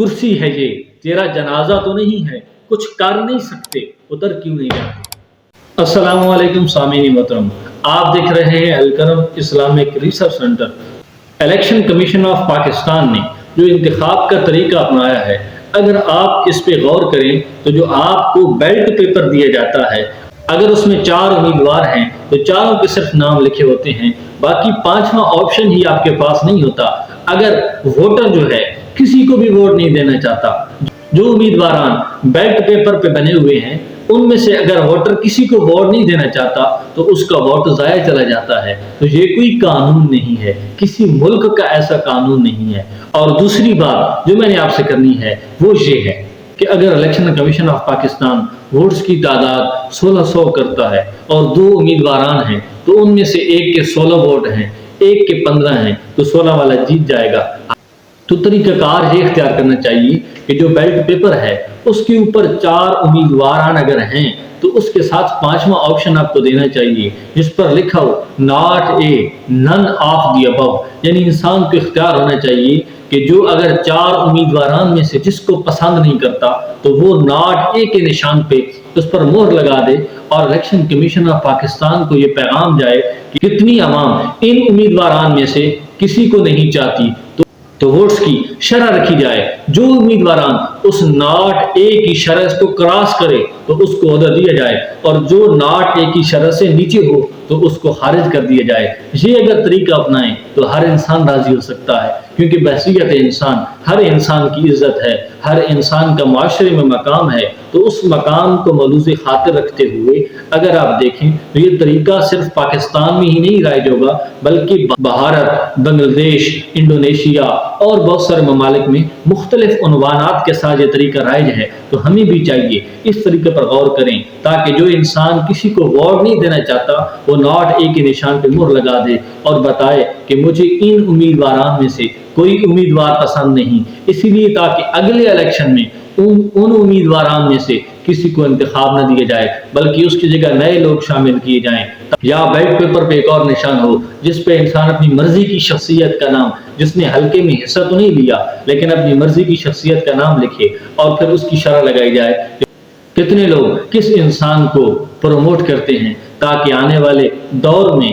کرسی ہے یہ تیرا جنازہ تو نہیں ہے، کچھ کر نہیں سکتے اتر کیوں نہیں جاتے۔ السلام علیکم سامعین محترم، آپ دیکھ رہے ہیں Al-Karam Islamic research centre. Election commission of Pakistan نے جو انتخاب کا طریقہ اپنایا ہے، اگر آپ اس پہ غور کریں تو جو آپ کو بیلٹ پیپر دیا جاتا ہے، اگر اس میں 4 امیدوار ہیں تو چاروں کے صرف نام لکھے ہوتے ہیں، باقی 5واں آپشن ہی آپ کے پاس نہیں ہوتا۔ اگر ووٹر جو ہے کسی کو بھی ووٹ نہیں دینا چاہتا، جو امیدواران بیلٹ پیپر پہ بنے ہوئے ہیں ان میں سے اگر ووٹر کسی کو ووٹ نہیں دینا چاہتا تو اس کا ووٹ ضائع چلا جاتا ہے۔ تو یہ کوئی قانون نہیں ہے، کسی ملک کا ایسا قانون نہیں ہے۔ اور دوسری بات جو میں نے آپ سے کرنی ہے وہ یہ ہے کہ اگر election commission of Pakistan votes کی تعداد 1600 کرتا ہے اور 2 امیدواران ہیں تو ان میں سے ایک کے 16 ووٹ ہیں، ایک کے 15 ہیں، تو 16 والا جیت جائے گا۔ تو طریقہ کار یہ اختیار کرنا چاہیے کہ جو بیلٹ پیپر ہے اس کے اوپر 4 امیدواران اگر ہیں تو اس کے ساتھ 5واں آپشن آپ کو دینا چاہیے جس پر لکھا ہو not a none of the above، یعنی انسان کو اختیار ہونا چاہیے کہ جو اگر 4 امیدواران میں سے جس کو پسند نہیں کرتا تو وہ not a کے نشان پہ اس پر مہر لگا دے، اور الیکشن کمیشن آف پاکستان کو یہ پیغام جائے کہ کتنی عوام ان امیدواران میں سے کسی کو نہیں چاہتی، تو ووٹس کی شرح رکھی جائے۔ جو امیدواران اس ناٹ اے کی شرح کو کراس کرے تو اس کو عہدہ دیا جائے، اور جو ناٹ اے کی شرح سے نیچے ہو تو اس کو خارج کر دیا جائے۔ یہ اگر طریقہ اپنائیں تو ہر انسان راضی ہو سکتا ہے، کیونکہ بحثیت انسان ہر انسان کی عزت ہے، ہر انسان کا معاشرے میں مقام ہے، تو اس مقام کو ملحوظ خاطر رکھتے ہوئے اگر آپ دیکھیں تو یہ طریقہ صرف پاکستان میں ہی نہیں رائج ہوگا بلکہ بھارت، بنگلہ دیش، انڈونیشیا اور بہت سارے ممالک میں مختلف عنوانات کے ساتھ یہ طریقہ رائج ہے۔ تو ہمیں بھی چاہیے اس طریقے پر غور کریں تاکہ جو انسان کسی کو ووٹ نہیں دینا چاہتا وہ ناٹ اے کے نشان پہ مہر لگا دے اور بتائے کہ مجھے ان امیدواران میں سے کوئی امیدوار پسند نہیں، اسی لیے تاکہ اگلے الیکشن میں ان امیدواران میں سے کسی کو انتخاب نہ دیا جائے بلکہ اس کی جگہ نئے لوگ شامل کیے جائیں، یا بیلٹ پیپر پہ ایک اور نشان ہو جس پہ انسان اپنی مرضی کی شخصیت کا نام، جس نے حلقے میں حصہ تو نہیں لیا لیکن اپنی مرضی کی شخصیت کا نام لکھے اور پھر اس کی شرح لگائی جائے کتنے لوگ کس انسان کو پروموٹ کرتے ہیں، تاکہ آنے والے دور میں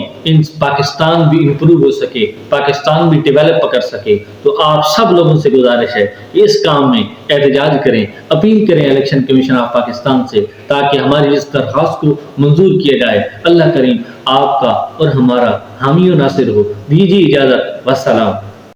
پاکستان بھی امپروو ہو سکے، پاکستان بھی ڈیولپ کر سکے۔ تو آپ سب لوگوں سے گزارش ہے کہ اس کام میں احتجاج کریں، اپیل کریں الیکشن کمیشن آف پاکستان سے تاکہ ہماری اس درخواست کو منظور کیا جائے۔ اللہ کریم آپ کا اور ہمارا حامی و ناصر ہو۔ دیجیے اجازت، والسلام۔